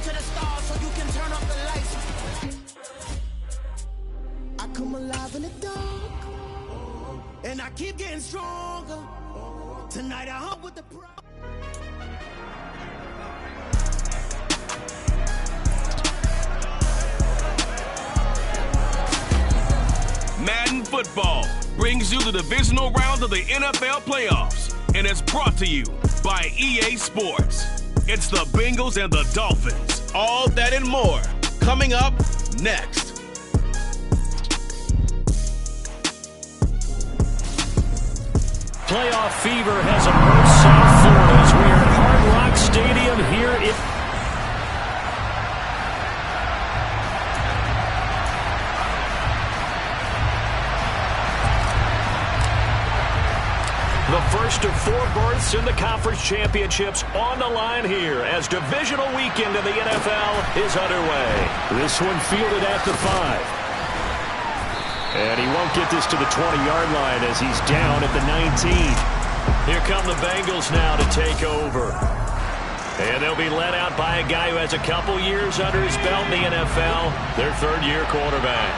to the stars so you can turn off the lights. I come alive in the dark, and I keep getting stronger. Tonight I hunt with the pro. Madden Football brings you the divisional round of the NFL playoffs, and it's brought to you by EA Sports. It's the Bengals and the Dolphins. All that and more coming up next. Playoff fever has approached South Florida as we are at Hard Rock Stadium here in... The first of 4 berths in the conference championships on the line here as divisional weekend in the NFL is underway. This one fielded at the 5. And he won't get this to the 20-yard line as he's down at the 19. Here come the Bengals now to take over. And they'll be led out by a guy who has a couple years under his belt in the NFL, their third-year quarterback.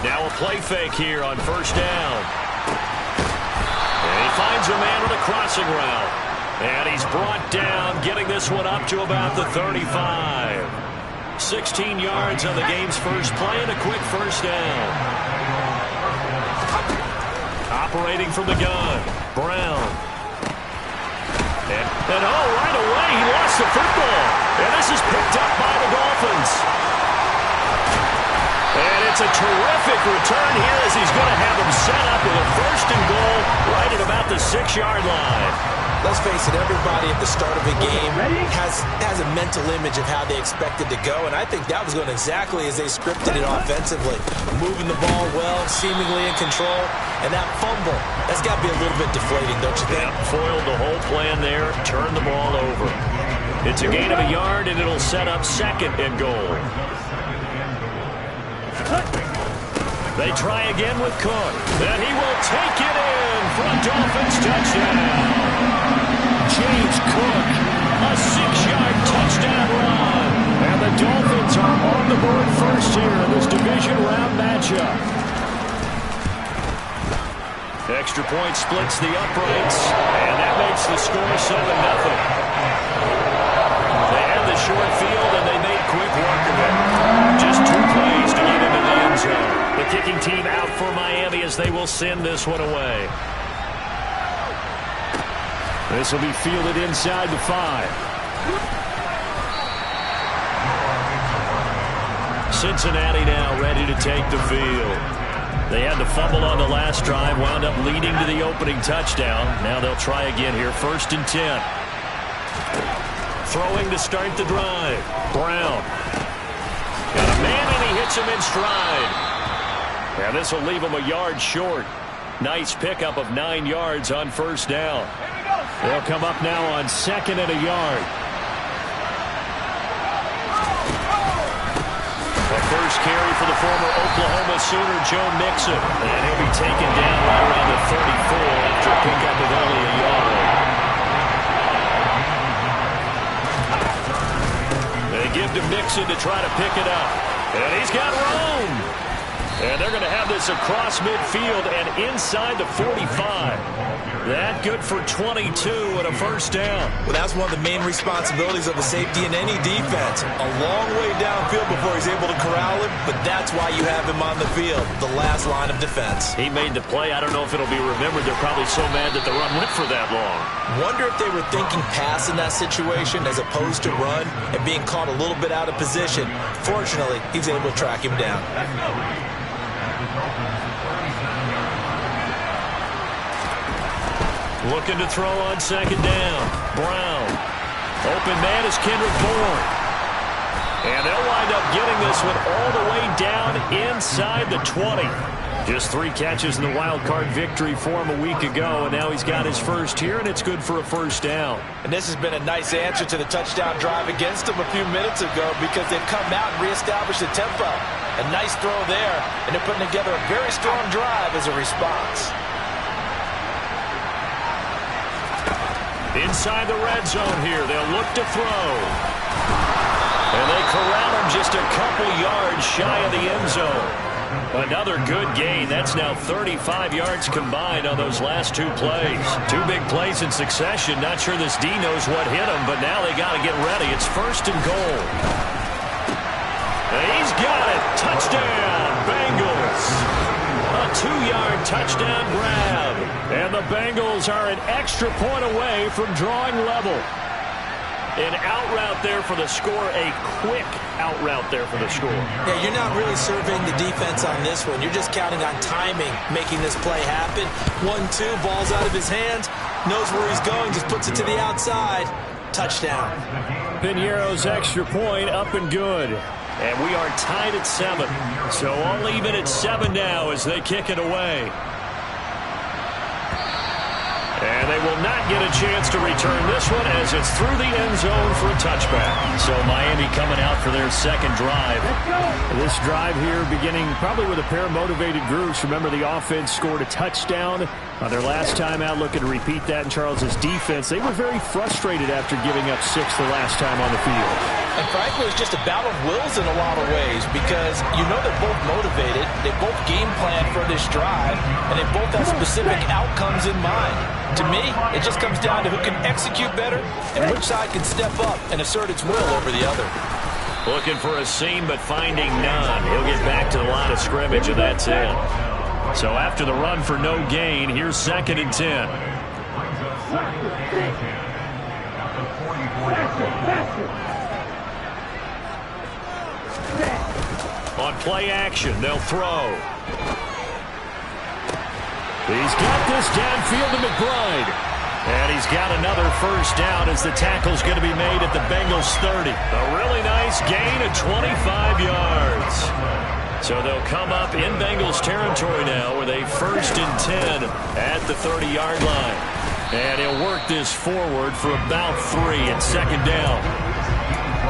Now a play fake here on first down. And he finds a man on a crossing route. And he's brought down, getting this one up to about the 35. 16 yards on the game's first play and a quick first down. Operating from the gun, Brown. And oh, right away, he lost the football. And this is picked up by the Dolphins. And it's a terrific return here as he's going to have him set up with a first and goal right at about the 6-yard line. Let's face it, everybody at the start of a game has a mental image of how they expect it to go, and I think that was going exactly as they scripted it offensively. Moving the ball well, seemingly in control, and that fumble, that's got to be a little bit deflating, don't you think? Yeah, foiled the whole plan there, turned the ball over. It's a gain of a yard, and it'll set up second and goal. They try again with Cook, and he will take it in for a Dolphins touchdown. James Cook, a 6-yard touchdown run. And the Dolphins are on the board first here in this division round matchup. Extra point splits the uprights, and that makes the score 7-0. They had the short field, and they made quick work of it. Just 2 plays to get into the end zone. The kicking team out for Miami as they will send this one away. This will be fielded inside the 5. Cincinnati now ready to take the field. They had the fumble on the last drive, wound up leading to the opening touchdown. Now they'll try again here, 1st and 10. Throwing to start the drive. Brown. Got a man and he hits him in stride. And this will leave him a yard short. Nice pickup of 9 yards on first down. They'll come up now on 2nd and a yard. The first carry for the former Oklahoma Sooner, Joe Mixon. And he'll be taken down right around the 34 after a pickup of only a yard. They give to Mixon to try to pick it up. And he's got room. And they're going to have this across midfield and inside the 45. That good for 22 and a first down. Well, that's one of the main responsibilities of a safety in any defense. A long way downfield before he's able to corral him, but that's why you have him on the field, the last line of defense. He made the play. I don't know if it'll be remembered. They're probably so mad that the run went for that long. Wonder if they were thinking pass in that situation as opposed to run and being caught a little bit out of position. Fortunately, he's able to track him down. Looking to throw on 2nd down. Brown. Open man is Kendrick Bourne. And they'll wind up getting this one all the way down inside the 20. Just 3 catches in the wild card victory for him a week ago, and now he's got his first here, and it's good for a first down. And this has been a nice answer to the touchdown drive against them a few minutes ago because they've come out and reestablished the tempo. A nice throw there, and they're putting together a very strong drive as a response. Inside the red zone here, they'll look to throw. And they corral him just a couple yards shy of the end zone. Another good gain. That's now 35 yards combined on those last 2 plays. 2 big plays in succession. Not sure this D knows what hit him, but now they got to get ready. It's 1st and goal. And he's got it. Touchdown, Bengals. A 2-yard touchdown grab. And the Bengals are an extra point away from drawing level. An out route there for the score. A quick out route there for the score. Yeah, you're not really surveying the defense on this one. You're just counting on timing, making this play happen. 1-2, ball's out of his hands. Knows where he's going, just puts it to the outside. Touchdown. Piñeiro's extra point up and good. And we are tied at 7. So all even at 7 now as they kick it away. And they will not get a chance to return this one as it's through the end zone for a touchback. So Miami coming out for their second drive. This drive here beginning probably with a pair of motivated groups. Remember, the offense scored a touchdown on their last time out. Looking to repeat that in Charles's defense. They were very frustrated after giving up 6 the last time on the field. And frankly, it's just a battle of wills in a lot of ways because you know they're both motivated. They both game plan for this drive, and they both have specific outcomes in mind. To me, it just comes down to who can execute better and which side can step up and assert its will over the other. Looking for a seam, but finding none. He'll get back to the line of scrimmage, and that's it. So after the run for no gain, here's 2nd and 10. On play action, they'll throw. He's got this downfield to McBride. And he's got another first down as the tackle's going to be made at the Bengals 30. A really nice gain of 25 yards. So they'll come up in Bengals territory now with a 1st and 10 at the 30-yard line. And he'll work this forward for about 3 at 2nd down.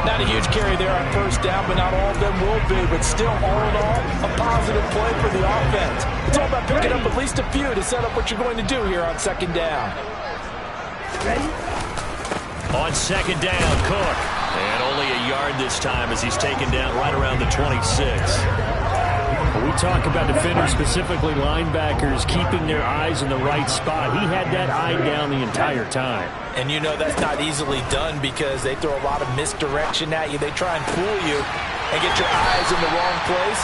Not a huge carry there on 1st down, but not all of them will be. But still, all in all, a positive play for the offense. It's all about picking up at least a few to set up what you're going to do here on 2nd down. Ready? On 2nd down, Cook. And only a yard this time as he's taken down right around the 26. We talk about defenders, specifically linebackers, keeping their eyes in the right spot. He had that eye down the entire time. And you know that's not easily done because they throw a lot of misdirection at you. They try and fool you and get your eyes in the wrong place.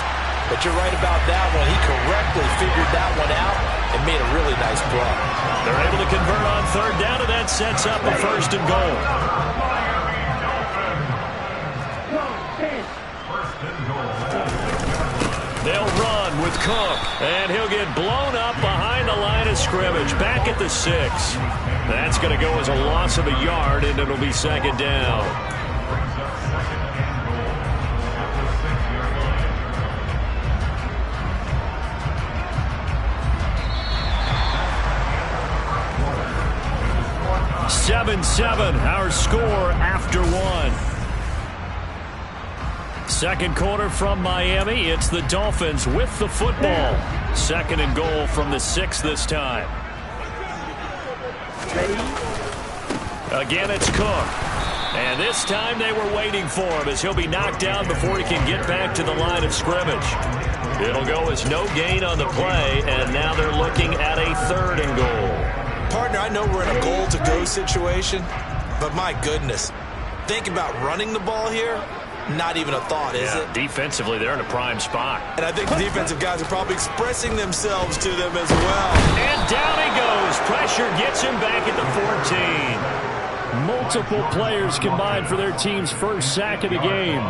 But you're right about that one. He correctly figured that one out and made a really nice play. They're able to convert on 3rd down, and that sets up a 1st and goal. They'll run with Cook, and he'll get blown up behind the line of scrimmage, back at the 6. That's going to go as a loss of a yard, and it'll be 2nd down. (7-7) our score after 1. Second quarter from Miami. It's the Dolphins with the football. 2nd and goal from the 6 this time. Again, it's Cook. And this time they were waiting for him as he'll be knocked down before he can get back to the line of scrimmage. It'll go as no gain on the play, and now they're looking at a 3rd and goal. Partner, I know we're in a goal-to-go situation, but my goodness, think about running the ball here. Not even a thought, is it? Defensively, they're in a prime spot. And I think the defensive guys are probably expressing themselves to them as well. And down he goes. Pressure gets him back at the 14. Multiple players combined for their team's first sack of the game.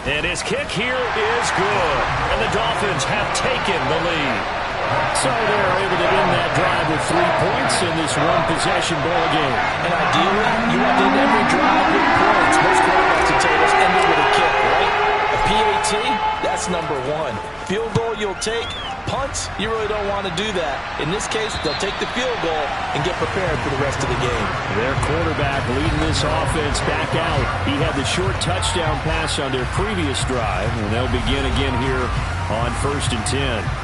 And his kick here is good. And the Dolphins have taken the lead. So they're able to end that drive with 3 points in this one-possession ball game. And ideally, you want to end every drive with points. Most quarterbacks will tell you, let's end it with a kick, right? A PAT, that's number 1. Field goal you'll take. Punts, you really don't want to do that. In this case, they'll take the field goal and get prepared for the rest of the game. Their quarterback leading this offense back out. He had the short touchdown pass on their previous drive, and they'll begin again here on 1st and 10.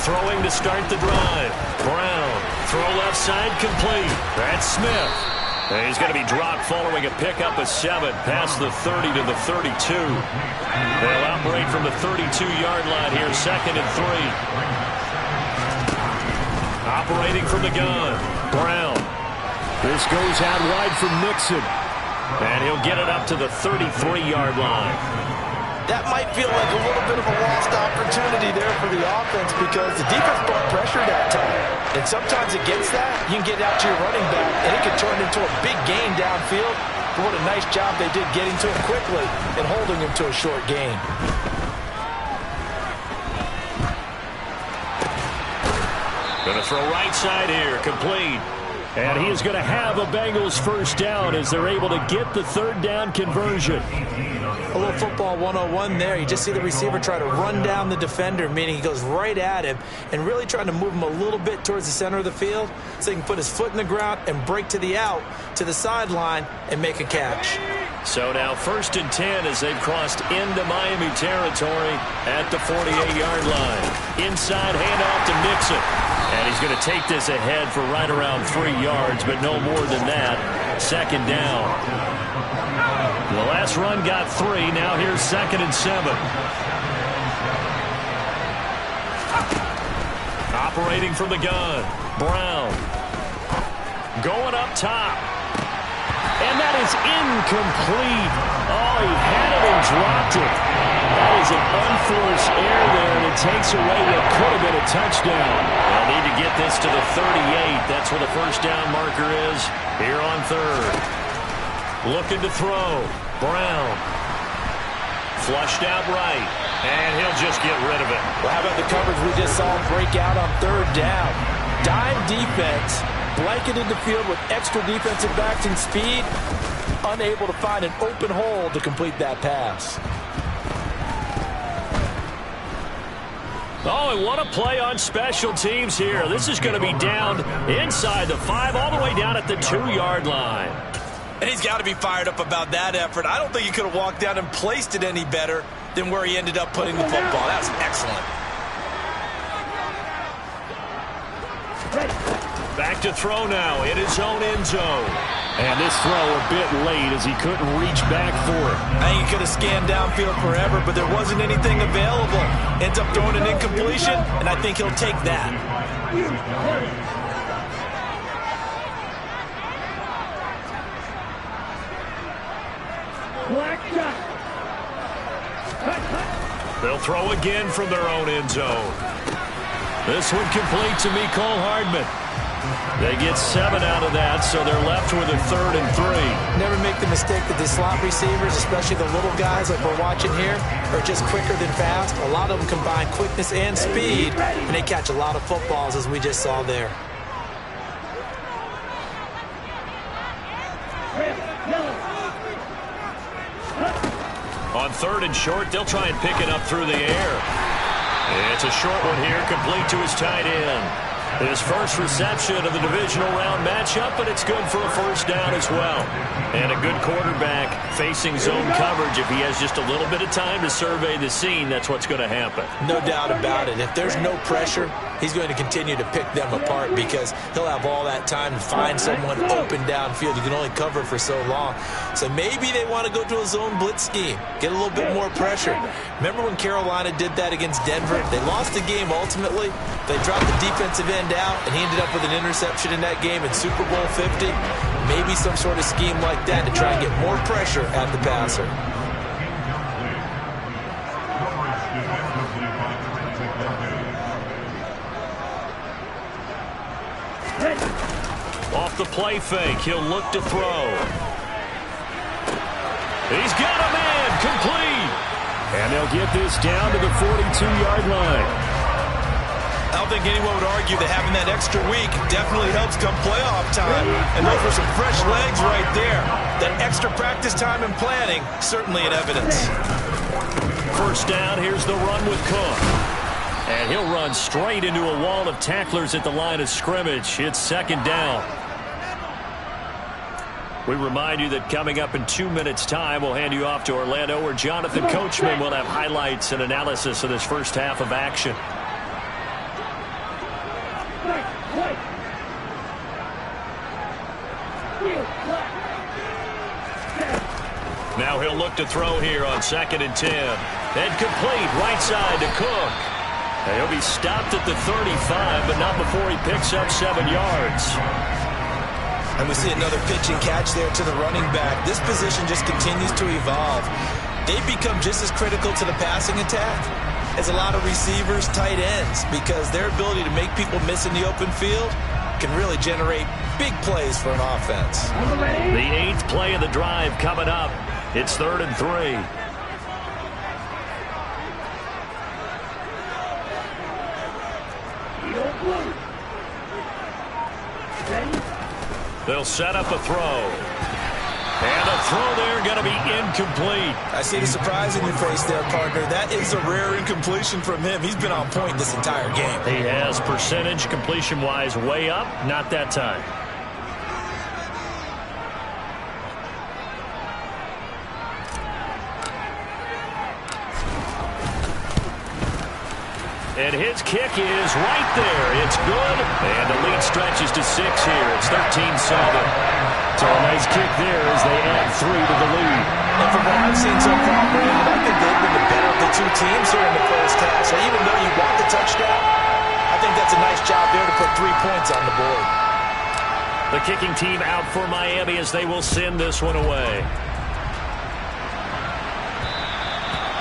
throwing to start the drive. Brown, throw left side, complete. That's Smith. And he's going to be dropped following a pickup of 7 past the 30 to the 32. They'll operate from the 32-yard line here, 2nd and 3. Operating from the gun, Brown. This goes out wide from Nixon. And he'll get it up to the 33-yard line. That might feel like a little bit of a lost opportunity there for the offense because the defense brought pressure that time. And sometimes against that, you can get out to your running back, and it can turn into a big gain downfield. But what a nice job they did getting to him quickly and holding him to a short gain. Going to throw right side here, complete. And he is going to have a Bengals first down as they're able to get the 3rd down conversion. A little football 101 there. You just see the receiver try to run down the defender, meaning he goes right at him and really trying to move him a little bit towards the center of the field so he can put his foot in the ground and break to the out, to the sideline, and make a catch. So now 1st and 10 as they've crossed into Miami territory at the 48-yard line. Inside handoff to Nixon. And he's going to take this ahead for right around 3 yards, but no more than that. 2nd down. The last run got 3. Now here's 2nd and 7. Operating from the gun, Brown. Going up top. And that is incomplete. Oh, he had it and dropped it. That is an unforced error there, and it takes away what could have been a touchdown. They'll need to get this to the 38. That's where the first down marker is here on 3rd. Looking to throw. Brown. Flushed out right. And he'll just get rid of it. Well, how about the coverage we just saw break out on 3rd down? Dime defense. Blanketed the field with extra defensive backs and speed. Unable to find an open hole to complete that pass. Oh, and what a play on special teams here. This is going to be down inside the 5, all the way down at the 2-yard line. And he's got to be fired up about that effort. I don't think he could have walked down and placed it any better than where he ended up putting the football. That was excellent. Back to throw now in his own end zone. And this throw a bit late as he couldn't reach back for it. I think he could have scanned downfield forever, but there wasn't anything available. Ends up throwing an incompletion, and I think he'll take that. They'll throw again from their own end zone. This one complete to Mecole Hardman. They get 7 out of that, so they're left with a 3rd and 3. Never make the mistake that the slot receivers, especially the little guys like we're watching here, are just quicker than fast. A lot of them combine quickness and speed, and they catch a lot of footballs, as we just saw there. On 3rd and short, they'll try and pick it up through the air. It's a short one here, complete to his tight end. His first reception of the divisional round matchup, but it's good for a first down as well. And a good quarterback facing zone coverage. If he has just a little bit of time to survey the scene, that's what's going to happen. No doubt about it. If there's no pressure, he's going to continue to pick them apart because he'll have all that time to find someone open downfield. You can only cover for so long. So maybe they want to go to a zone blitz scheme, get a little bit more pressure. Remember when Carolina did that against Denver? They lost the game ultimately. They dropped the defensive end out, and he ended up with an interception in that game in Super Bowl 50. Maybe some sort of scheme like that to try and get more pressure at the passer. Off the play fake, he'll look to throw. He's got a man, complete. And they'll get this down to the 42-yard line. I don't think anyone would argue that having that extra week definitely helps come playoff time. And those were some fresh legs right there. That extra practice time and planning, certainly in evidence. First down, here's the run with Cook. And he'll run straight into a wall of tacklers at the line of scrimmage. It's 2nd down. We remind you that coming up in 2 minutes' time, we'll hand you off to Orlando, where Jonathan Coachman will have highlights and analysis of this first half of action. Now he'll look to throw here on 2nd and 10. And complete right side to Cook. And he'll be stopped at the 35, but not before he picks up 7 yards. And we see another pitch and catch there to the running back. This position just continues to evolve. They become just as critical to the passing attack as a lot of receivers, tight ends, because their ability to make people miss in the open field can really generate big plays for an offense. The 8th play of the drive coming up. It's 3rd and 3. They'll set up a throw. And a throw there going to be incomplete. I see the surprise in your face there, partner. That is a rare incompletion from him. He's been on point this entire game. He has percentage completion-wise way up. Not that time. And his kick is right there. It's good. And the lead stretches to 6 here. It's 13-7. So a nice kick there as they add 3 to the lead. And from what I've seen so far, Brandon, I think they've been the better of the two teams here in the first half. So even though you want the touchdown, I think that's a nice job there to put 3 points on the board. The kicking team out for Miami as they will send this one away.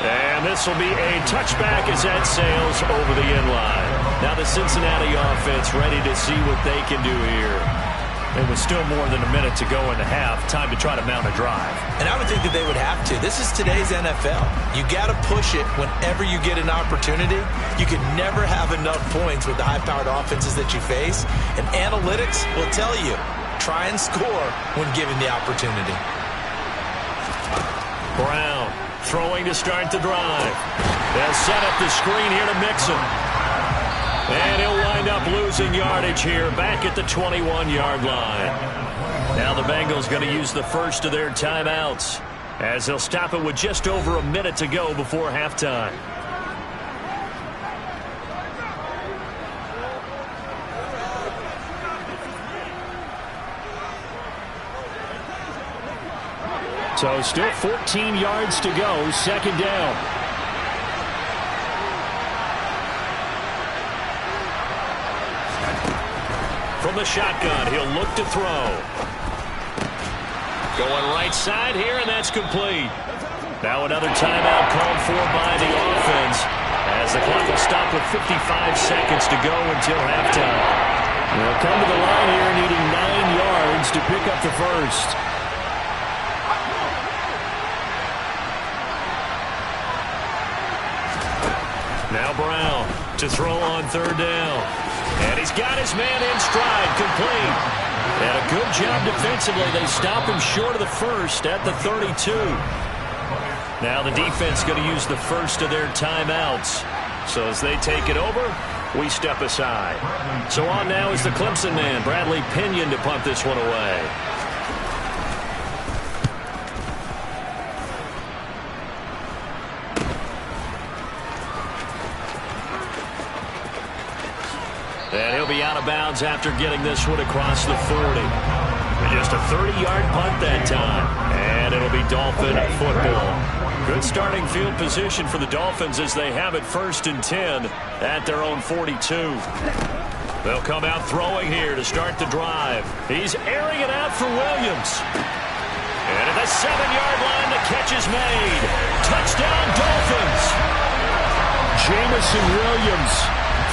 And this will be a touchback as that sails over the end line. Now the Cincinnati offense ready to see what they can do here. And with still more than a minute to go in the half, time to try to mount a drive. And I would think that they would have to. This is today's NFL. You got to push it whenever you get an opportunity. You can never have enough points with the high-powered offenses that you face. And analytics will tell you, try and score when given the opportunity. Brown throwing to start the drive. They'll set up the screen here to Mixon. And he'll wind up losing yardage here back at the 21-yard line. Now the Bengals going to use the first of their timeouts as they'll stop it with just over a minute to go before halftime. So still 14 yards to go, 2nd down. From the shotgun, he'll look to throw. Going right side here, and that's complete. Now another timeout called for by the offense as the clock will stop with 55 seconds to go until halftime. They'll come to the line here needing 9 yards to pick up the first. Now Brown to throw on 3rd down. And he's got his man in stride, complete. And a good job defensively. They stop him short of the first at the 32. Now the defense going to use the first of their timeouts. So as they take it over, we step aside. So on now is the Clemson man, Bradley Pinion, to punt this one away. And he'll be out of bounds after getting this one across the 40. Just a 30-yard punt that time. And it'll be Dolphin football. Good starting field position for the Dolphins as they have it 1st and 10 at their own 42. They'll come out throwing here to start the drive. He's airing it out for Williams. And at the 7-yard line, the catch is made. Touchdown, Dolphins. Jameson Williams.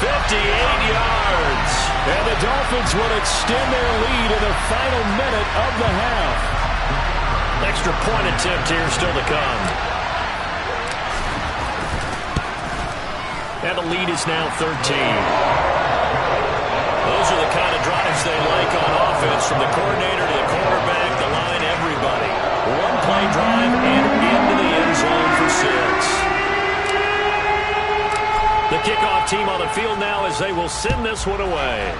58 yards. And the Dolphins will extend their lead in the final minute of the half. Extra point attempt here still to come. And the lead is now 13. Those are the kind of drives they like on offense, from the coordinator to the quarterback, the line, everybody. One-play drive and into the end zone for 6. The kickoff team on the field now as they will send this one away.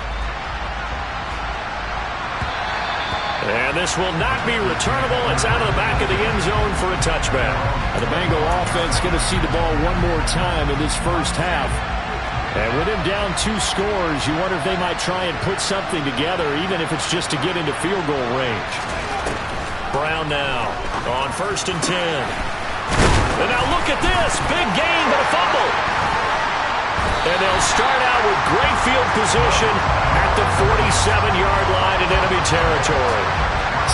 And this will not be returnable. It's out of the back of the end zone for a touchback. The Bengal offense going to see the ball one more time in this first half. And with him down 2 scores, you wonder if they might try and put something together, even if it's just to get into field goal range. Brown now on 1st and 10. And now look at this. Big gain, but a fumble. And they'll start out with great field position at the 47-yard line in enemy territory.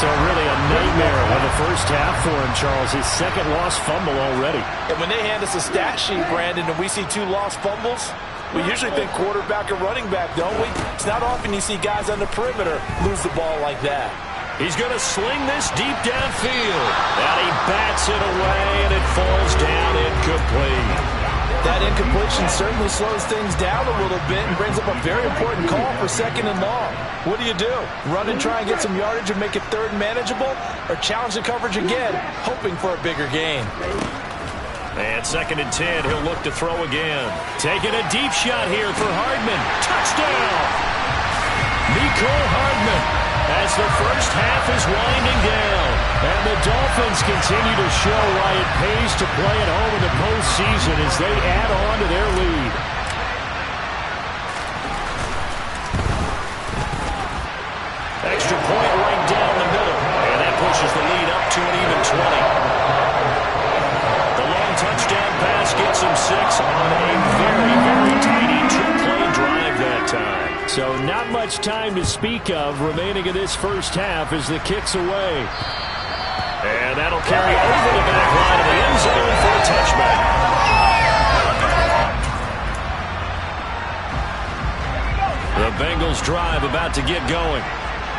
So really a nightmare of the first half for him, Charles. His 2nd lost fumble already. And when they hand us a stat sheet, Brandon, and we see 2 lost fumbles, we usually think quarterback or running back, don't we? It's not often you see guys on the perimeter lose the ball like that. He's going to sling this deep downfield. And he bats it away, and it falls down incomplete. That incompletion certainly slows things down a little bit and brings up a very important call for 2nd and long. What do? Run and try and get some yardage and make it 3rd and manageable? Or challenge the coverage again, hoping for a bigger gain? And 2nd and 10, he'll look to throw again. Taking a deep shot here for Hardman. Touchdown! Mecole Hardman as the first half is winding down. And the Dolphins continue to show why it pays to play at home in the postseason as they add on to their lead. Extra point right down the middle. And that pushes the lead up to an even 20. Touchdown pass gets him 6 on a very, very tiny 2-play drive that time. So not much time to speak of remaining in this first half as the kick's away. And that'll carry over the back line of the end zone for a touchback. The Bengals drive about to get going.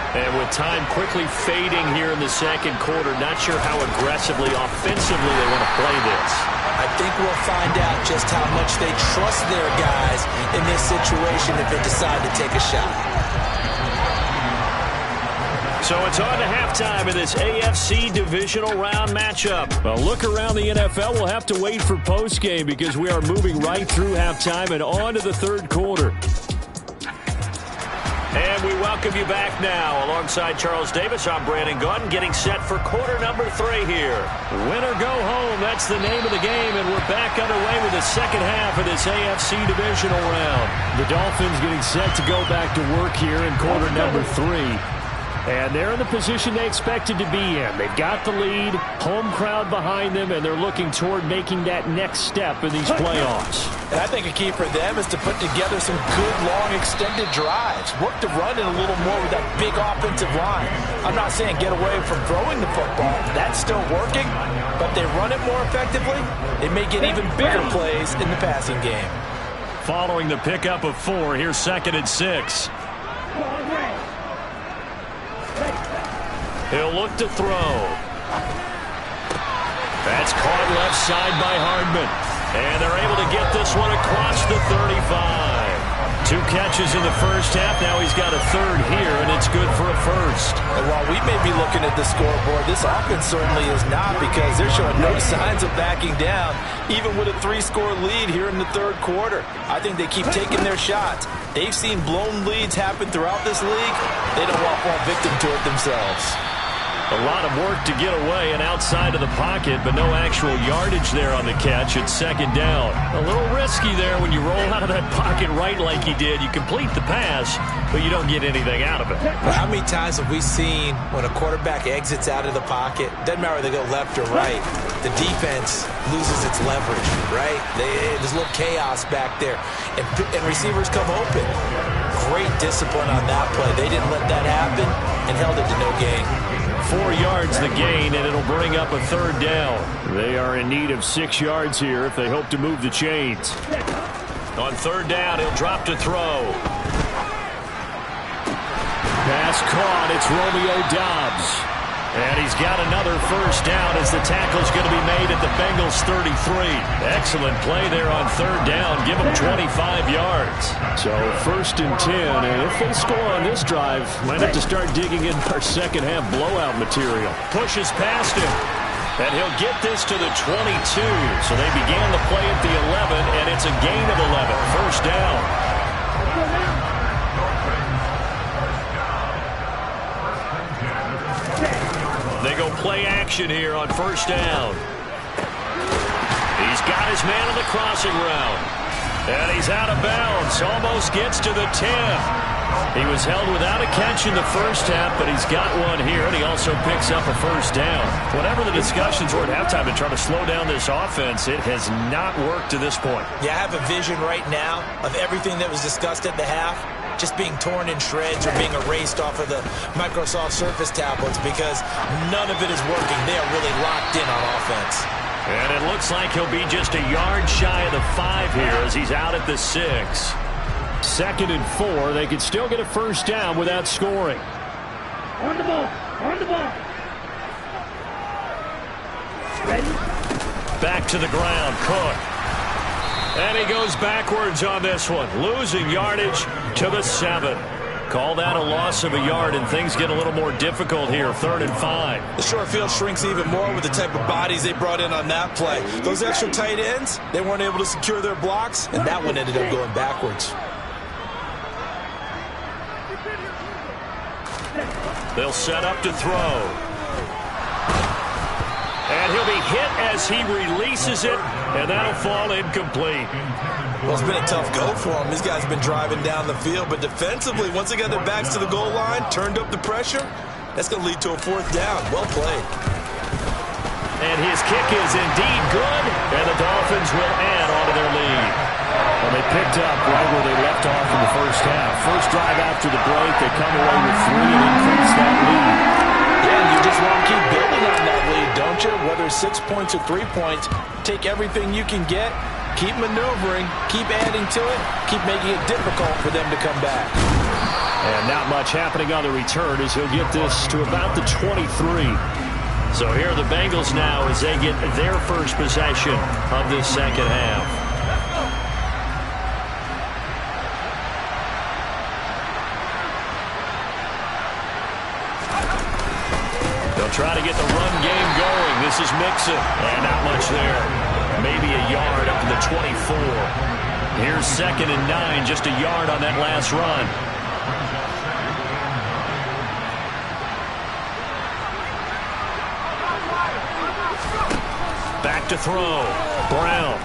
And with time quickly fading here in the 2nd quarter, not sure how aggressively, offensively they want to play this. I think we'll find out just how much they trust their guys in this situation if they decide to take a shot. So it's on to halftime in this AFC divisional round matchup. Well, look around the NFL. We'll have to wait for postgame because we are moving right through halftime and on to the 3rd quarter. And we welcome you back now. Alongside Charles Davis, I'm Brandon Gaudin, getting set for quarter number 3 here. Win or go home, that's the name of the game, and we're back underway with the 2nd half of this AFC divisional round. The Dolphins getting set to go back to work here in quarter number 3. And they're in the position they expected to be in. They've got the lead, home crowd behind them, and they're looking toward making that next step in these playoffs. And I think a key for them is to put together some good, long, extended drives. Work the run in a little more with that big offensive line. I'm not saying get away from throwing the football. That's still working. But they run it more effectively, they may get even bigger plays in the passing game. Following the pickup of 4, here's 2nd and 6. He'll look to throw. That's caught left side by Hardman. And they're able to get this one across the 35. 2 catches in the first half. Now he's got a 3rd here, and it's good for a 1st. And while we may be looking at the scoreboard, this offense certainly is not, because they're showing no signs of backing down, even with a 3-score lead here in the 3rd quarter. I think they keep taking their shots. They've seen blown leads happen throughout this league. They don't want to fall victim to it themselves. A lot of work to get away and outside of the pocket, but no actual yardage there on the catch. It's 2nd down. A little risky there when you roll out of that pocket right like he did. You complete the pass, but you don't get anything out of it. Well, how many times have we seen when a quarterback exits out of the pocket, doesn't matter whether they go left or right, the defense loses its leverage, right? There's a little chaos back there, and receivers come open. Great discipline on that play. They didn't let that happen and held it to no gain. 4 yards the gain, and it'll bring up a 3rd down. They are in need of 6 yards here if they hope to move the chains. On 3rd down, he'll drop to throw. Pass caught. It's Romeo Doubs. And he's got another 1st down as the tackle's going to be made at the Bengals 33. Excellent play there on 3rd down. Give them 25 yards. So 1st and 10, and if they score on this drive, might have to start digging in our 2nd half blowout material. Pushes past him. And he'll get this to the 22. So they began the play at the 11, and it's a gain of 11. 1st down. They go play action here on 1st down. He's got his man on the crossing route. And he's out of bounds. Almost gets to the 10. He was held without a catch in the first half, but he's got one here, and he also picks up a first down. Whatever the discussions were at halftime to try to slow down this offense, it has not worked to this point. Yeah, I have a vision right now of everything that was discussed at the half just being torn in shreds or being erased off of the Microsoft Surface tablets because none of it is working. They are really locked in on offense. And it looks like he'll be just a yard shy of the 5 here as he's out at the 6. 2nd and 4. They could still get a first down without scoring. On the ball. On the ball. Ready? Back to the ground. Cook. And he goes backwards on this one. Losing yardage to the 7. Call that a loss of a yard, and things get a little more difficult here. 3rd and 5. The short field shrinks even more with the type of bodies they brought in on that play. Those extra tight ends, they weren't able to secure their blocks, and that one ended up going backwards. They'll set up to throw. And he'll be hit as he releases it, and that'll fall incomplete. Well, it's been a tough go for him. This guy's been driving down the field, but defensively, once they got their backs to the goal line, turned up the pressure, that's going to lead to a 4th down. Well played. And his kick is indeed good, and the Dolphins will add on to their lead. Well, they picked up right where they left off in the first half. First drive after the break, they come away with 3 and increase that lead. Yeah, and you just want to keep building on that lead, don't you? Whether it's 6 points or 3 points, take everything you can get, keep maneuvering, keep adding to it, keep making it difficult for them to come back. And not much happening on the return as he'll get this to about the 23. So here are the Bengals now as they get their first possession of this second half. They'll try to get the run game going. This is Mixon. And not much there. Maybe a yard up to the 24. Here's 2nd and 9, just a yard on that last run. Back to throw. Brown.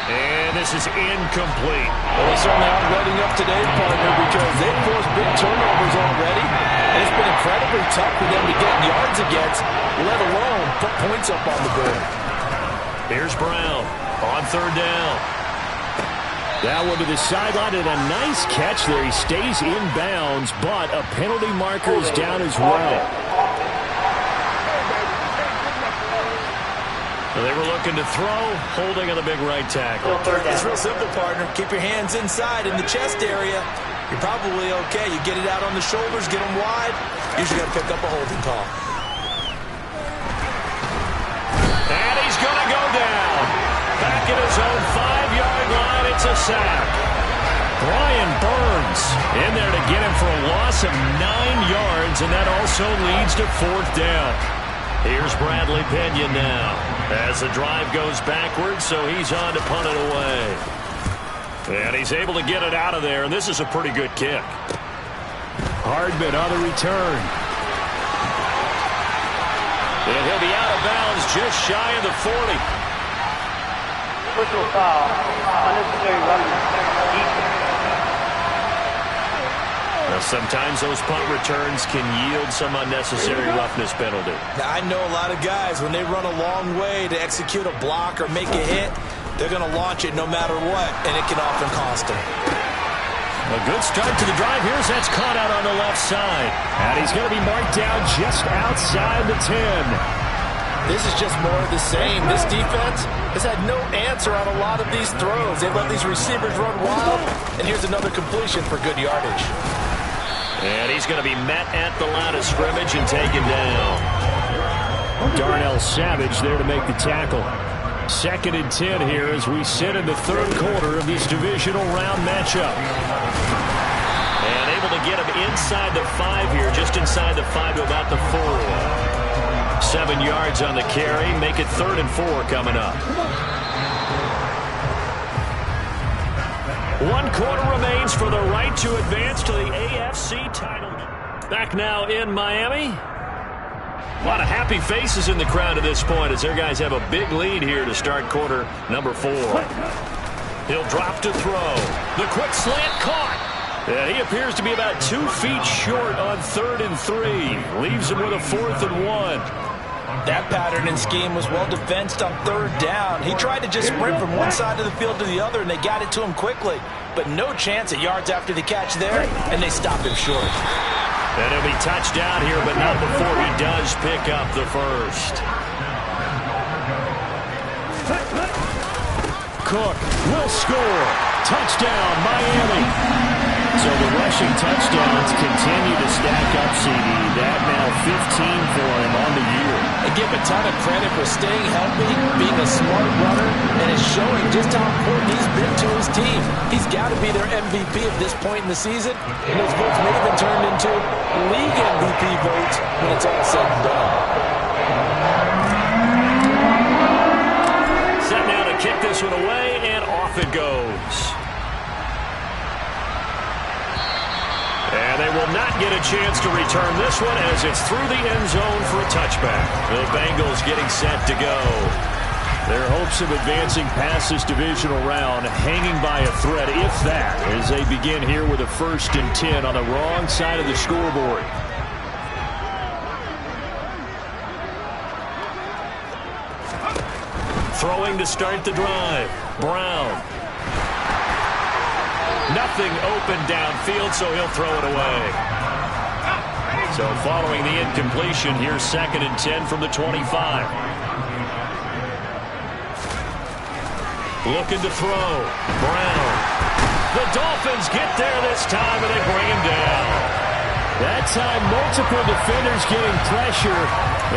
And this is incomplete. Well, they certainly aren't letting up today, partner, because they've forced big turnovers already. And it's been incredibly tough for them to get yards against, let alone put points up on the board. Here's Brown on 3rd down. That one to the sideline, and a nice catch there. He stays in bounds, but a penalty marker is down as well. They were looking to throw, holding on the big right tackle. It's real simple, partner. Keep your hands inside in the chest area. You're probably okay. You get it out on the shoulders, get them wide. Usually got to pick up a holding call. And he's going to go down. Back at his own 5-yard line, it's a sack. Brian Burns in there to get him for a loss of 9 yards, and that also leads to 4th down. Here's Bradley Pinion now as the drive goes backwards, so he's on to punt it away. And he's able to get it out of there, and this is a pretty good kick. Hardman on the return. And he'll be out of bounds just shy of the 40. Personal foul. Unnecessary running. Now, sometimes those punt returns can yield some unnecessary roughness penalty. Now, I know a lot of guys, when they run a long way to execute a block or make a hit, they're going to launch it no matter what, and it can often cost them. A good start to the drive. Here's that's caught out on the left side. And he's going to be marked down just outside the 10. This is just more of the same. This defense has had no answer on a lot of these throws. They let these receivers run wild, and here's another completion for good yardage. And he's going to be met at the line of scrimmage and taken down. Darnell Savage there to make the tackle. 2nd and 10 here as we sit in the 3rd quarter of this divisional round matchup. And able to get him inside the 5 here, just inside the 5 to about the 4. 7 yards on the carry, make it 3rd and 4 coming up. 1 quarter remains for the right to advance to the AFC title. Back now in Miami. A lot of happy faces in the crowd at this point as their guys have a big lead here to start quarter number 4. He'll drop to throw. The quick slant caught. And he appears to be about 2 feet short on 3rd and 3. Leaves him with a 4th and 1. That pattern and scheme was well defensed on 3rd down. He tried to just sprint from one side of the field to the other, and they got it to him quickly. But no chance at yards after the catch there, and they stopped him short. And he'll be touchdown here, but not before he does pick up the first. Cook will score. Touchdown, Miami. So the rushing touchdowns continue to stack up, CD. That now 15 for him on the year. I give him a ton of credit for staying healthy, being a smart runner, and is showing just how important he's been to his team. He's got to be their MVP at this point in the season, and those votes may have been turned into league MVP votes when it's all said and done. Set now to kick this one away, and off it goes. And they will not get a chance to return this one as it's through the end zone for a touchback. The Bengals getting set to go. Their hopes of advancing past this divisional round hanging by a thread, if that, as they begin here with a 1st and 10 on the wrong side of the scoreboard. Throwing to start the drive. Brown. Nothing open downfield, so he'll throw it away. So following the incompletion, here's 2nd and 10 from the 25. Looking to throw. Brown. The Dolphins get there this time, and they bring him down. That time, multiple defenders getting pressure,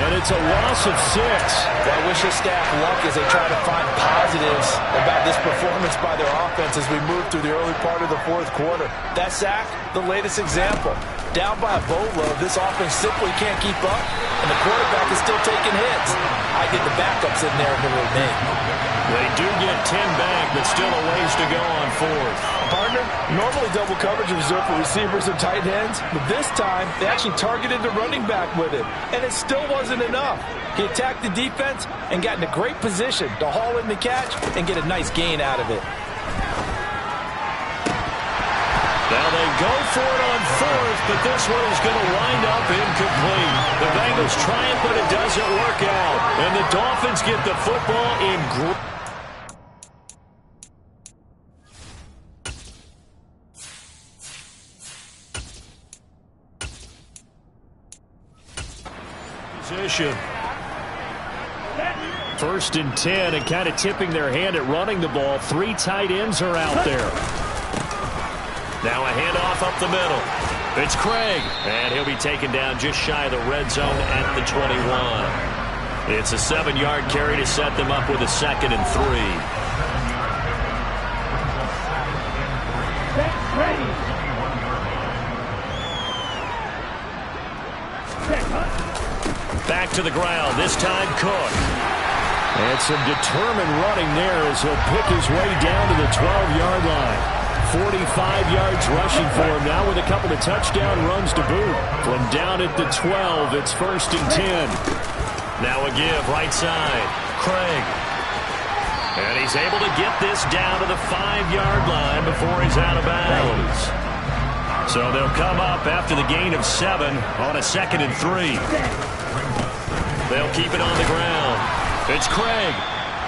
and it's a loss of 6. I wish his staff luck as they try to find positives about this performance by their offense as we move through the early part of the 4th quarter. That sack, the latest example. Down by a boatload, this offense simply can't keep up, and the quarterback is still taking hits. I get the backups in there if it were me. They do get 10 back, but still a ways to go on 4th. Partner, normally double coverage is reserved for receivers and tight ends, but this time they actually targeted the running back with it, and it still wasn't enough. He attacked the defense and got in a great position to haul in the catch and get a nice gain out of it. Now they go for it on 4th, but this one is going to wind up incomplete. The Bengals try it, but it doesn't work out. And the Dolphins get the football in position. 1st and 10, and kind of tipping their hand at running the ball. 3 tight ends are out there. Now a handoff up the middle. It's Craig, and he'll be taken down just shy of the red zone at the 21. It's a 7-yard carry to set them up with a 2nd and 3. Back to the ground, this time Cook. And some determined running there as he'll pick his way down to the 12-yard line. 45 yards rushing for him now with a couple of touchdown runs to boot. From down at the 12, it's 1st and 10. Now a give, right side. Craig. And he's able to get this down to the 5-yard line before he's out of bounds. So they'll come up after the gain of 7 on a 2nd and 3. They'll keep it on the ground. It's Craig.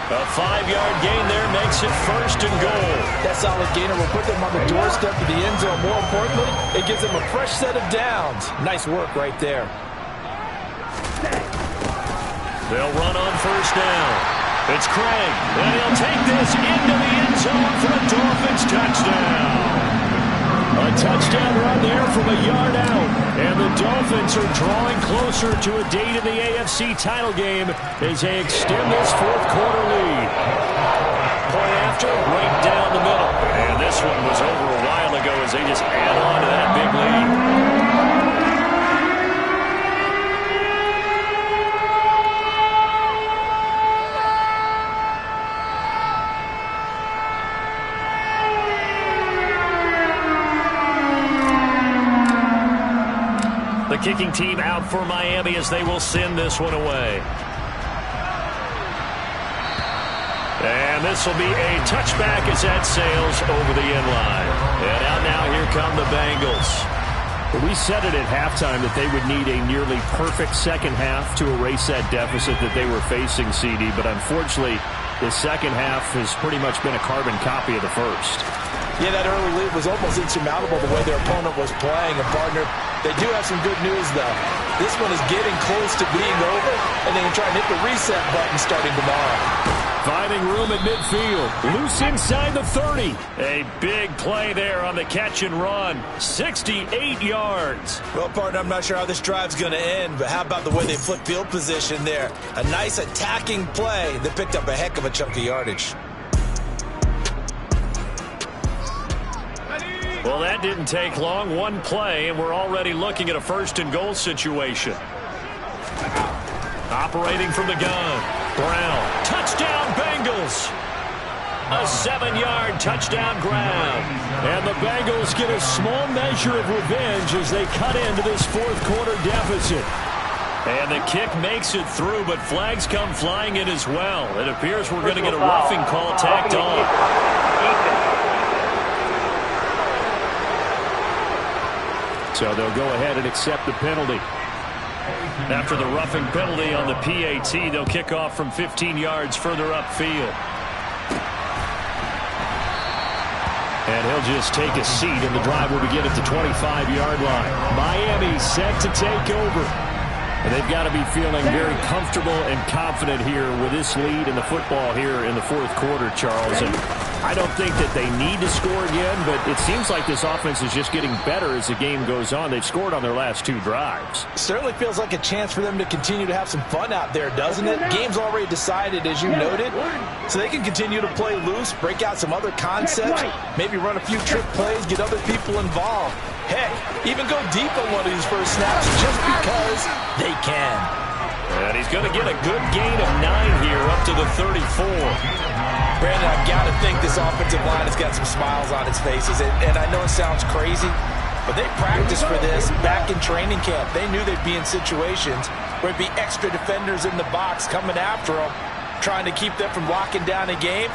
A 5-yard gain there makes it 1st and goal. That solid gainer will put them on the doorstep to the end zone. More importantly, it gives them a fresh set of downs. Nice work right there. They'll run on 1st down. It's Craig, and he'll take this into the end zone for a Dolphins touchdown. A touchdown run there from a yard out. And the Dolphins are drawing closer to a date in the AFC title game as they extend this 4th quarter lead. Point after, right down the middle. And this one was over a while ago as they just add on to that big lead. The the kicking team out for Miami as they will send this one away. And this will be a touchback as that sails over the end line. And out now, here come the Bengals. We said it at halftime that they would need a nearly perfect second half to erase that deficit that they were facing, CD. But unfortunately, the second half has pretty much been a carbon copy of the first. Yeah, that early lead was almost insurmountable the way their opponent was playing. And, partner, they do have some good news, though. This one is getting close to being over, and they can try and hit the reset button starting tomorrow. Finding room at midfield. Loose inside the 30. A big play there on the catch and run. 68 yards. Well, partner, I'm not sure how this drive's going to end, but how about the way they flip field position there? A nice attacking play that picked up a heck of a chunk of yardage. Well, that didn't take long. One play, and we're already looking at a first-and-goal situation. Operating from the gun. Brown. Touchdown, Bengals. A 7-yard touchdown grab. And the Bengals get a small measure of revenge as they cut into this fourth-quarter deficit. And the kick makes it through, but flags come flying in as well. It appears we're going to get a roughing call tacked on. So they'll go ahead and accept the penalty. After the roughing penalty on the PAT, they'll kick off from 15 yards further upfield. And he'll just take a seat, and the drive will begin at the 25-yard line. Miami set to take over. And they've got to be feeling very comfortable and confident here with this lead in the football here in the fourth quarter, Charles. And I don't think that they need to score again, but it seems like this offense is just getting better as the game goes on. They've scored on their last two drives. Certainly feels like a chance for them to continue to have some fun out there, doesn't it? Game's already decided, as you noted, so they can continue to play loose, break out some other concepts, maybe run a few trick plays, get other people involved. Heck, even go deep on one of these first snaps just because they can. And he's going to get a good gain of 9 here up to the 34. Brandon, I've got to think this offensive line has got some smiles on its faces. And I know it sounds crazy, but they practiced for this back in training camp. They knew they'd be in situations where it'd be extra defenders in the box coming after them, trying to keep them from locking down a game.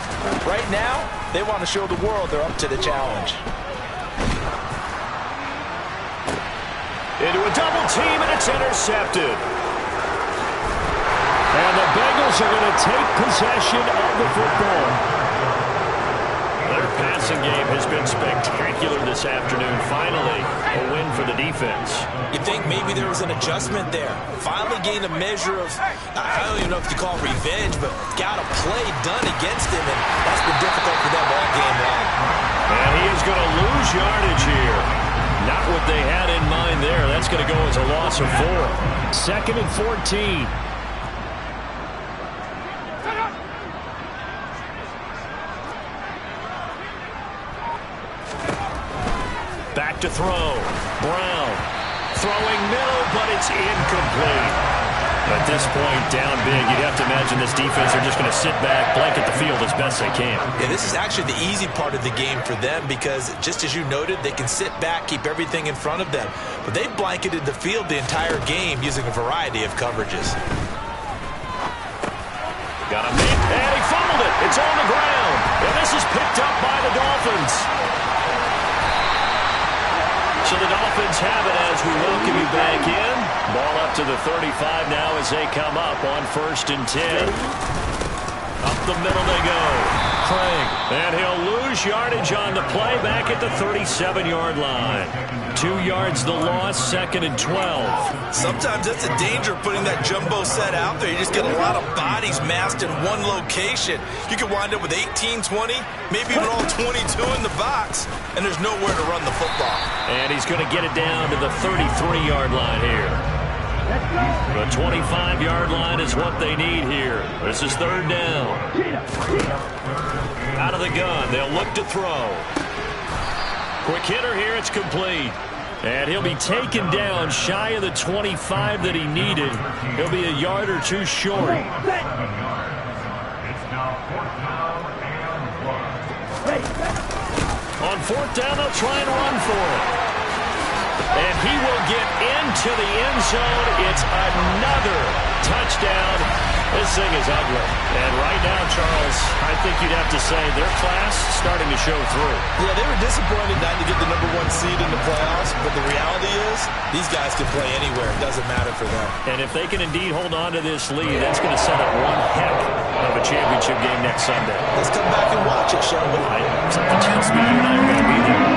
Right now, they want to show the world they're up to the challenge. Into a double team, and it's intercepted. And the Bengals are going to take possession of the football. Their passing game has been spectacular this afternoon. Finally, a win for the defense. You think maybe there was an adjustment there. Finally gained a measure of, I don't even know if you call it revenge, but got a play done against him, and that's been difficult for them all game long. And he is going to lose yardage here. Not what they had in mind there. That's going to go as a loss of 4. 2nd and 14. Back to throw. Brown throwing middle, but it's incomplete. At this point, down big, you'd have to imagine this defense are just going to sit back, blanket the field as best they can. Yeah, this is actually the easy part of the game for them because, just as you noted, they can sit back, keep everything in front of them. But they blanketed the field the entire game using a variety of coverages. Got him in, and he fumbled it. It's on the ground, and this is picked up by the Dolphins. So the Dolphins have it as we welcome you back in. Ball up to the 35 now as they come up on 1st and 10. Up the middle they go. Craig. And he'll lose yardage on the play back at the 37-yard line. 2 yards the loss, 2nd and 12. Sometimes that's the danger of putting that jumbo set out there. You just get a lot of bodies massed in one location. You could wind up with 18, 20, maybe even all 22 in the box, and there's nowhere to run the football. And he's going to get it down to the 33-yard line here. The 25-yard line is what they need here. This is 3rd down. Out of the gun, they'll look to throw. Quick hitter here, it's complete. And he'll be taken down shy of the 25 that he needed. He'll be a yard or 2 short. On 4th down, they'll try and run for it. And he will get into the end zone. It's another touchdown. This thing is ugly. And right now, Charles, I think you'd have to say their class starting to show through. Yeah, they were disappointed not to get the #1 seed in the playoffs, but the reality is these guys can play anywhere. It doesn't matter for them. And if they can indeed hold on to this lead, that's going to set up one heck of a championship game next Sunday. Let's come back and watch it, shall we? Something tells me you and I are going to be there.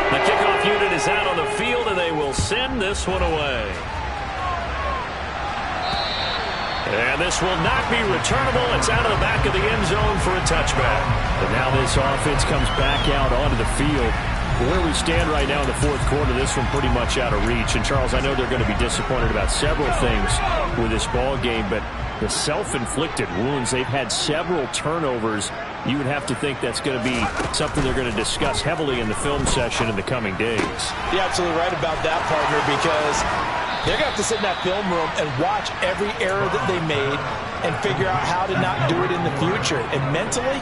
The kickoff unit is out on the field, and they will send this one away. And this will not be returnable. It's out of the back of the end zone for a touchback. And now this offense comes back out onto the field. Where we stand right now in the fourth quarter, this one pretty much out of reach. And, Charles, I know they're going to be disappointed about several things with this ball game, but the self-inflicted wounds, they've had several turnovers. You would have to think that's going to be something they're going to discuss heavily in the film session in the coming days. You're absolutely right about that, partner, because they're going to have to sit in that film room and watch every error that they made and figure out how to not do it in the future. And mentally,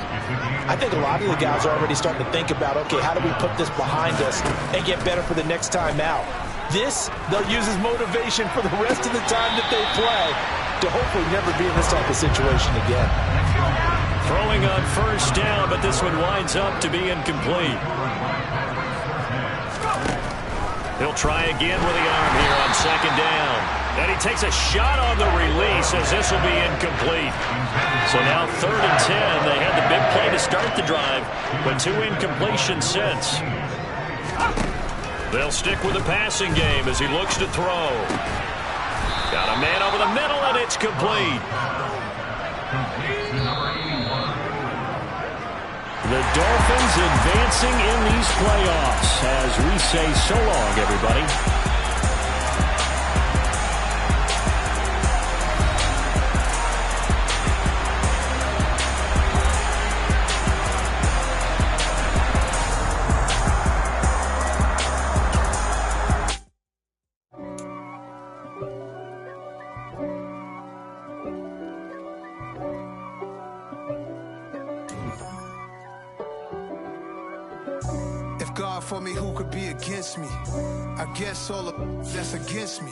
I think a lot of the guys are already starting to think about, okay, how do we put this behind us and get better for the next time out? This, they'll use as motivation for the rest of the time that they play to hopefully never be in this type of situation again. Throwing on first down, but this one winds up to be incomplete. He'll try again with the arm here on second down. And he takes a shot on the release as this will be incomplete. So now 3rd and 10. They had the big play to start the drive, but 2 incompletions since. They'll stick with the passing game as he looks to throw. Got a man over the middle, and it's complete. The Dolphins advancing in these playoffs as we say so long, everybody. God for me, who could be against me? I guess all of that's against me.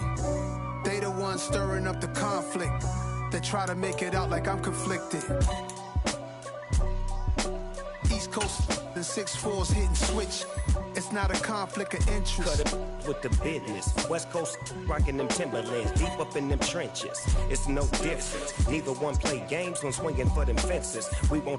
They the ones stirring up the conflict. They try to make it out like I'm conflicted. East Coast and 6'4's hitting switch. It's not a conflict of interest. Cut it with the business. West Coast rocking them Timberlands, deep up in them trenches. It's no difference. Neither one play games when swinging for them fences. We want